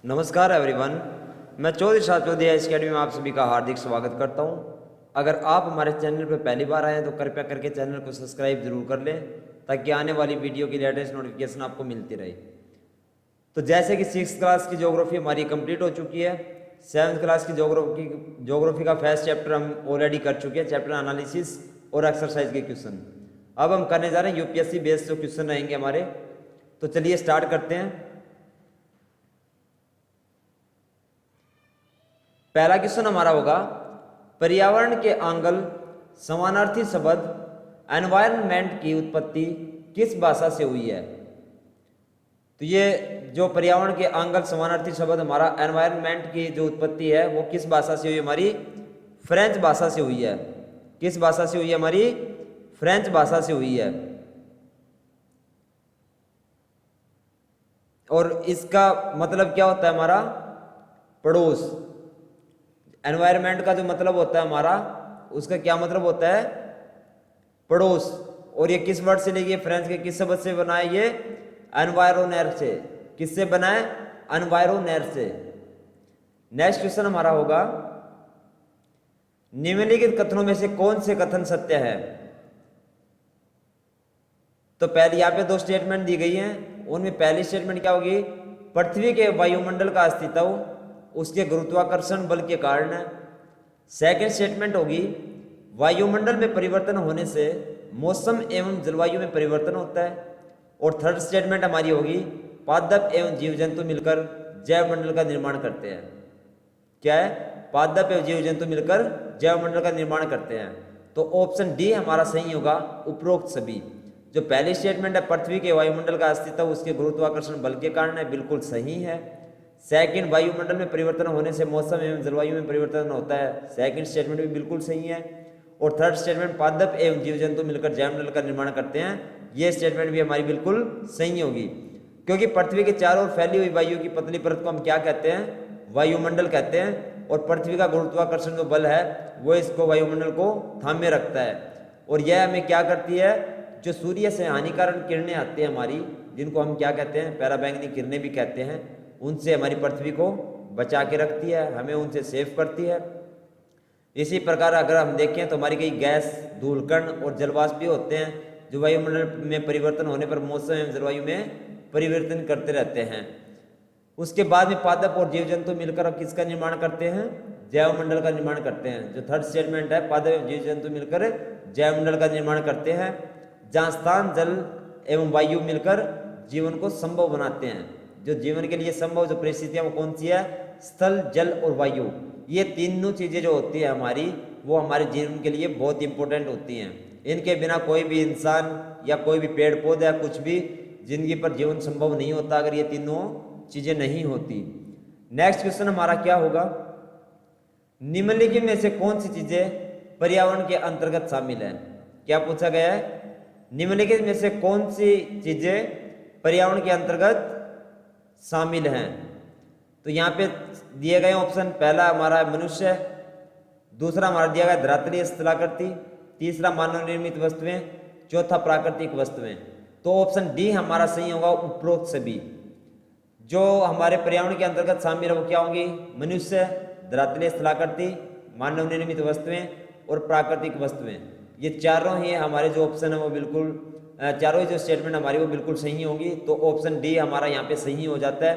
नमस्कार एवरीवन। मैं चौधरी शाह चौधरी इस अकेडमी में आप सभी का हार्दिक स्वागत करता हूं। अगर आप हमारे चैनल पर पहली बार आए हैं तो कृपया करके चैनल को सब्सक्राइब जरूर कर लें ताकि आने वाली वीडियो की लेटेस्ट नोटिफिकेशन आपको मिलती रहे। तो जैसे कि 6th क्लास की ज्योग्राफी हमारी कंप्लीट हो चुकी है, 7th क्लास की ज्योग्राफी का फर्स्ट चैप्टर हम ऑलरेडी कर चुके हैं, चैप्टर एनालिसिस और एक्सरसाइज के क्वेश्चन। अब हम करने जा रहे हैं यूपीएससी बेस्ड जो क्वेश्चन रहेंगे हमारे। तो चलिए स्टार्ट करते हैं। पहला क्वेश्चन हमारा होगा, पर्यावरण के आंगल समानार्थी शब्द एनवायरनमेंट की उत्पत्ति किस भाषा से हुई है? तो ये जो पर्यावरण के आंगल समानार्थी शब्द हमारा एनवायरनमेंट की जो उत्पत्ति है वो किस भाषा से हुई है? हमारी फ्रेंच भाषा से हुई है। किस भाषा से हुई है? हमारी फ्रेंच भाषा से हुई है। और इसका मतलब क्या होता है? हमारा पड़ोस। एनवायरनमेंट का जो मतलब होता है हमारा, उसका क्या मतलब होता है? पड़ोस। और ये किस वर्ड से लेगी? फ्रेंच के किस शब्द से बना है? ये एनवायरोनेर से। किससे बना है? एनवायरोनेर से। नेक्स्ट क्वेश्चन हमारा होगा, निम्नलिखित कथनों में से कौन से कथन सत्य है? तो पहले यहाँ पे दो स्टेटमेंट दी गई हैं, उनमें पहली स्टेटमेंट क्या होगी? पृथ्वी के वायुमंडल का अस्तित्व उसके गुरुत्वाकर्षण बल के कारण है। सेकेंड स्टेटमेंट होगी, वायुमंडल में परिवर्तन होने से मौसम एवं जलवायु में परिवर्तन होता है। और थर्ड स्टेटमेंट हमारी होगी, पादप एवं जीव जंतु मिलकर जैव मंडल का निर्माण करते हैं। क्या है? पादप एवं जीव जंतु मिलकर जैव मंडल का निर्माण करते हैं। तो ऑप्शन डी हमारा सही होगा, उपरोक्त सभी। जो पहली स्टेटमेंट है, पृथ्वी के वायुमंडल का अस्तित्व उसके गुरुत्वाकर्षण बल के कारण है, बिल्कुल सही है। सेकंड, वायुमंडल में परिवर्तन होने से मौसम एवं जलवायु में परिवर्तन होता है, सेकंड स्टेटमेंट भी बिल्कुल सही है। और थर्ड स्टेटमेंट, पादप एवं जीव जंतु मिलकर जैव मंडल का निर्माण करते हैं, ये स्टेटमेंट भी हमारी बिल्कुल सही होगी। क्योंकि पृथ्वी के चारों ओर फैली हुई वायु की पतली परत को हम क्या कहते हैं? वायुमंडल कहते हैं। और पृथ्वी का गुरुत्वाकर्षण जो बल है वो इसको वायुमंडल को थामे रखता है। और यह हमें क्या करती है? जो सूर्य से हानिकारक किरणें आती हैं हमारी, जिनको हम क्या कहते हैं? पैराबैंगनी किरणें भी कहते हैं, उनसे हमारी पृथ्वी को बचा के रखती है, हमें उनसे सेव करती है। इसी प्रकार अगर हम देखें तो हमारी कई गैस, धूलकण और जलवाष्प भी होते हैं जो वायुमंडल में परिवर्तन होने पर मौसम एवं जलवायु में परिवर्तन करते रहते हैं। उसके बाद में पादप और जीव जंतु मिलकर किसका निर्माण करते हैं? जैव मंडल का निर्माण करते हैं। जो थर्ड स्टेटमेंट है, पादप एवं जीव जंतु मिलकर जैव मंडल का निर्माण करते हैं, जहाँ स्थान, जल एवं वायु मिलकर जीवन को संभव बनाते हैं। जो जीवन के लिए संभव जो परिस्थितियां वो कौन सी है? स्थल, जल और वायु। ये तीनों चीजें जो होती है हमारी, वो हमारे जीवन के लिए बहुत इंपॉर्टेंट होती हैं। इनके बिना कोई भी इंसान या कोई भी पेड़ पौधा या कुछ भी जिंदगी पर जीवन संभव नहीं होता अगर ये तीनों चीजें नहीं होती। नेक्स्ट क्वेश्चन हमारा क्या होगा, निम्नलिखित में से कौन सी चीजें पर्यावरण के अंतर्गत शामिल है? क्या पूछा गया है? निम्नलिखित में से कौन सी चीजें पर्यावरण के अंतर्गत शामिल हैं? तो यहाँ पे दिए गए ऑप्शन, पहला हमारा मनुष्य, दूसरा हमारा दिया गया धरातलीय स्थलाकृति, तीसरा मानव निर्मित वस्तुएं, चौथा प्राकृतिक वस्तुएं। तो ऑप्शन डी हमारा सही होगा, उपरोक्त सभी। जो हमारे पर्यावरण के अंतर्गत शामिल है वो क्या होंगी? मनुष्य, धरातलीय स्थलाकृति, मानव निर्मित वस्तुएं और प्राकृतिक वस्तुएं। ये चारों ही हमारे जो ऑप्शन है वो बिल्कुल, चारों ही जो स्टेटमेंट हमारी वो बिल्कुल सही होंगी। तो ऑप्शन डी हमारा यहाँ पे सही हो जाता है।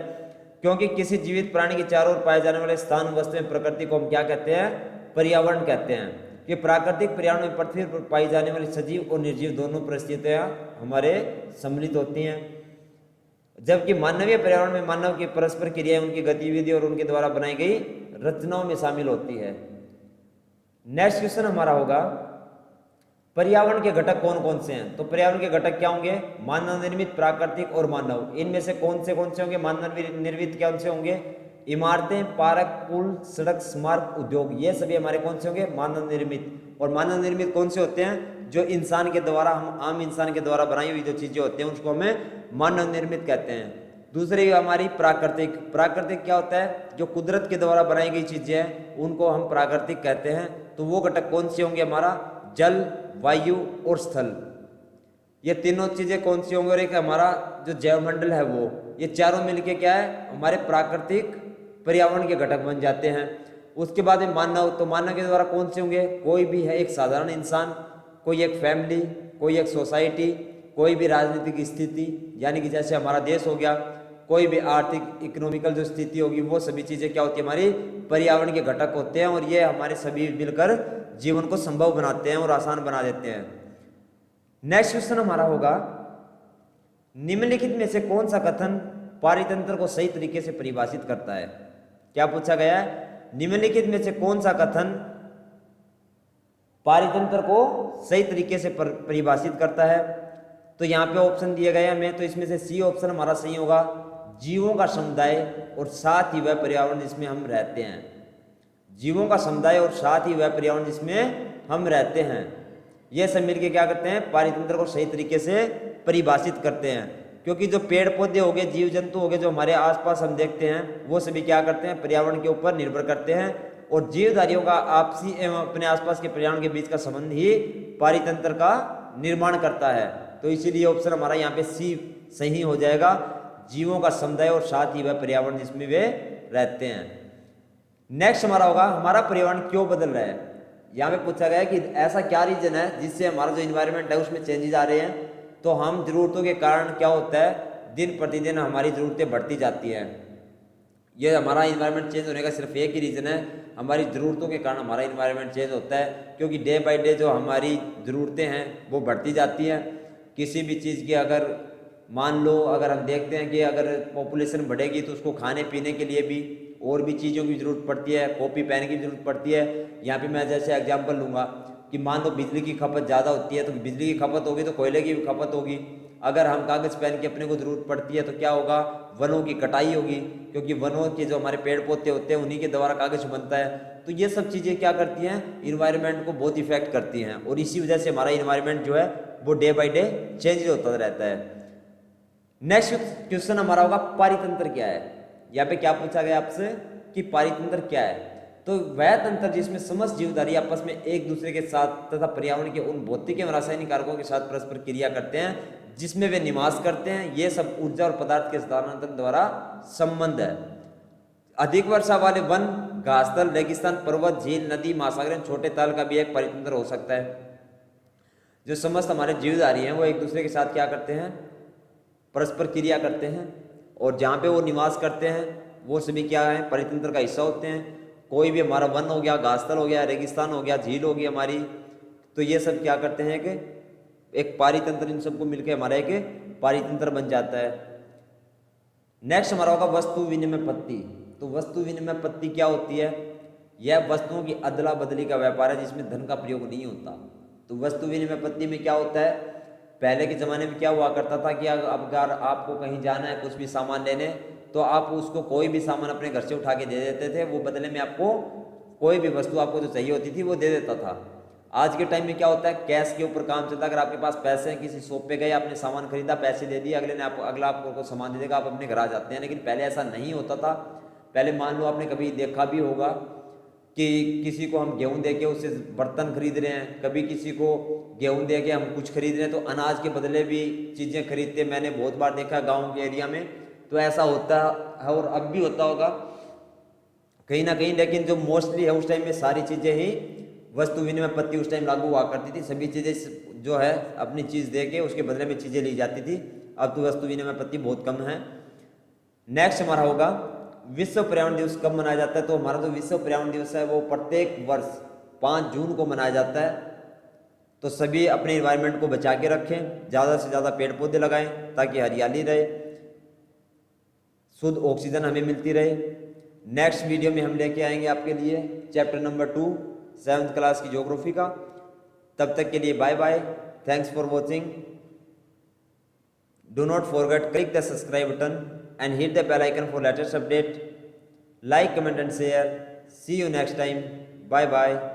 क्योंकि किसी जीवित प्राणी के चारों ओर पाए जाने वाले स्थान, वस्तुएं, प्रकृति को हम क्या कहते हैं? पर्यावरण कहते हैं। कि प्राकृतिक पर्यावरण में पृथ्वी पर पाई जाने वाली सजीव और निर्जीव दोनों परिस्थितियां हमारे सम्मिलित होती हैं। जबकि मानवीय पर्यावरण में मानव की परस्पर क्रियाएं, उनकी गतिविधि और उनके द्वारा बनाई गई रचनाओं में शामिल होती है। नेक्स्ट क्वेश्चन हमारा होगा, पर्यावरण के घटक कौन कौन से हैं? तो पर्यावरण के घटक क्या होंगे? मानव निर्मित, प्राकृतिक और मानव। इनमें से कौन से होंगे? मानव निर्मित कौन से होंगे? इमारतें, पार्क, पुल, सड़क, स्मारक, उद्योग, ये सभी हमारे कौन से होंगे? मानव निर्मित। और मानव निर्मित कौन से होते हैं? जो इंसान के द्वारा, हम आम इंसान के द्वारा बनाई हुई जो चीजें होती हैं उसको हमें मानव निर्मित कहते हैं। दूसरी हमारी प्राकृतिक। प्राकृतिक क्या होता है? जो कुदरत के द्वारा बनाई गई चीजें हैं उनको हम प्राकृतिक कहते हैं। तो वो घटक कौन से होंगे? हमारा जल, वायु और स्थल। ये तीनों चीजें कौन सी होंगी? और एक हमारा जो जैव मंडल है वो ये चारों मिलके क्या है, हमारे प्राकृतिक पर्यावरण के घटक बन जाते हैं। उसके बाद में मानव, तो मानव के द्वारा कौन से होंगे, कोई भी है एक साधारण इंसान, कोई एक फैमिली, कोई एक सोसाइटी, कोई भी राजनीतिक स्थिति, यानी कि जैसे हमारा देश हो गया, कोई भी आर्थिक इकोनॉमिकल जो स्थिति होगी, वो सभी चीज़ें क्या होती है, हमारी पर्यावरण के घटक होते हैं, और ये हमारे सभी मिलकर जीवन को संभव बनाते हैं और आसान बना देते हैं। नेक्स्ट क्वेश्चन हमारा होगा, निम्नलिखित में से कौन सा कथन पारितंत्र को सही तरीके से परिभाषित करता है। क्या पूछा गया है, निम्नलिखित में से कौन सा कथन पारितंत्र को सही तरीके से परिभाषित करता है। तो यहाँ पे ऑप्शन दिए गए हैं हमें, तो इसमें से सी ऑप्शन हमारा सही होगा, जीवों का समुदाय और साथ ही वह पर्यावरण जिसमें हम रहते हैं। जीवों का समुदाय और साथ ही वह पर्यावरण जिसमें हम रहते हैं, ये सब मिलके क्या करते हैं, पारितंत्र को सही तरीके से परिभाषित करते हैं। क्योंकि जो पेड़ पौधे हो गए, जीव जंतु हो गए, जो हमारे आसपास हम देखते हैं, वो सभी क्या करते हैं, पर्यावरण के ऊपर निर्भर करते हैं, और जीवधारियों का आपसी एवं अपने आसपास के पर्यावरण के बीच का संबंध ही पारितंत्र का निर्माण करता है। तो इसीलिए ऑप्शन हमारा यहाँ पे सी सही हो जाएगा, जीवों का समुदाय और साथ ही वह पर्यावरण जिसमें वे रहते हैं। नेक्स्ट हमारा होगा, हमारा पर्यावरण क्यों बदल रहा है। यहाँ पे पूछा गया है कि ऐसा क्या रीजन है जिससे हमारा जो इन्वायरमेंट है उसमें चेंजेस आ रहे हैं। तो हम जरूरतों के कारण क्या होता है, दिन प्रतिदिन हमारी ज़रूरतें बढ़ती जाती हैं। ये हमारा इन्वायरमेंट चेंज होने का सिर्फ एक ही रीज़न है, हमारी ज़रूरतों के कारण हमारा इन्वायरमेंट चेंज होता है। क्योंकि डे बाय डे जो हमारी ज़रूरतें हैं वो बढ़ती जाती हैं। किसी भी चीज़ की अगर मान लो, अगर हम देखते हैं कि अगर पॉपुलेशन बढ़ेगी तो उसको खाने पीने के लिए भी और भी चीज़ों की ज़रूरत पड़ती है, कॉपी पेन की ज़रूरत पड़ती है। यहाँ पे मैं जैसे एग्जांपल लूँगा कि मान लो बिजली की खपत ज़्यादा होती है, तो बिजली की खपत होगी तो कोयले की भी खपत होगी। अगर हम कागज़ पेन की अपने को ज़रूरत पड़ती है तो क्या होगा, वनों की कटाई होगी, क्योंकि वनों के जो हमारे पेड़ पौधे होते हैं उन्हीं के द्वारा कागज़ बनता है। तो ये सब चीज़ें क्या करती हैं, इन्वायरमेंट को बहुत इफेक्ट करती हैं, और इसी वजह से हमारा इन्वायरमेंट जो है वो डे बाई डे चेंज होता रहता है। नेक्स्ट क्वेश्चन हमारा होगा, पारितंत्र क्या है। यहाँ पे क्या पूछा गया आपसे कि पारितंत्र क्या है। तो वह तंत्र जिसमें समस्त जीवधारी आपस में एक दूसरे के साथ तथा पर्यावरण के उन भौतिक एवं रासायनिक कारकों के साथ परस्पर क्रिया करते हैं, जिसमें वे निवास करते हैं। ये सब ऊर्जा और पदार्थ के स्थानांतरण द्वारा संबंध है। अधिक वर्षा वाले वन, घासतल, रेगिस्तान, पर्वत, झील, नदी, महासागर, छोटे ताल का भी एक पारितंत्र हो सकता है। जो समस्त हमारे जीवधारी हैं वो एक दूसरे के साथ क्या करते हैं, परस्पर क्रिया करते हैं, और जहाँ पे वो निवास करते हैं वो सभी क्या है, परितंत्र का हिस्सा होते हैं। कोई भी हमारा वन हो गया, घासतल हो गया, रेगिस्तान हो गया, झील हो गई हमारी, तो ये सब क्या करते हैं कि एक पारितंत्र, इन सबको मिलकर हमारा एक पारितंत्र बन जाता है। नेक्स्ट हमारा होगा वस्तु विनिमय पत्ती। तो वस्तु विनिमय पत्ती क्या होती है, यह वस्तुओं की अदला बदली का व्यापार है जिसमें धन का प्रयोग नहीं होता। तो वस्तु विनिमय पत्ती में क्या होता है, पहले के ज़माने में क्या हुआ करता था कि अगर आपको कहीं जाना है कुछ भी सामान लेने, तो आप उसको कोई भी सामान अपने घर से उठा के दे देते थे, वो बदले में आपको कोई भी वस्तु आपको जो चाहिए होती थी वो दे देता था। आज के टाइम में क्या होता है, कैश के ऊपर काम चलता है। अगर आपके पास पैसे हैं, किसी शॉप पे गए, आपने सामान खरीदा, पैसे दे दिए, अगला आपको सामान दे देगा, आप अपने घर आ जाते हैं। लेकिन पहले ऐसा नहीं होता था। पहले मान लो आपने कभी देखा भी होगा कि किसी को हम गेहूं दे के उससे बर्तन खरीद रहे हैं, कभी किसी को गेहूं दे के हम कुछ खरीद रहे हैं, तो अनाज के बदले भी चीज़ें खरीदते। मैंने बहुत बार देखा गाँव के एरिया में, तो ऐसा होता है और अब भी होता होगा कहीं ना कहीं। लेकिन जो मोस्टली है उस टाइम में सारी चीज़ें ही वस्तु विनिमय पत्ती उस टाइम लागू हुआ करती थी। सभी चीज़ें जो है अपनी चीज़ दे के उसके बदले में चीज़ें ली जाती थी। अब तो वस्तु विनिमय पत्ती बहुत कम है। नेक्स्ट हमारा होगा विश्व पर्यावरण दिवस कब मनाया जाता है। तो हमारा जो विश्व पर्यावरण दिवस है वो प्रत्येक वर्ष 5 जून को मनाया जाता है। तो सभी अपने इन्वायरमेंट को बचा के रखें, ज़्यादा से ज़्यादा पेड़ पौधे लगाएं ताकि हरियाली रहे, शुद्ध ऑक्सीजन हमें मिलती रहे। नेक्स्ट वीडियो में हम लेके आएंगे आपके लिए चैप्टर नंबर 2 7th क्लास की ज्योग्राफी का। तब तक के लिए bye bye, thanks for watching. Do not forget click the subscribe button and hit the bell icon for latest update. Like, comment and share. See you next time. Bye bye.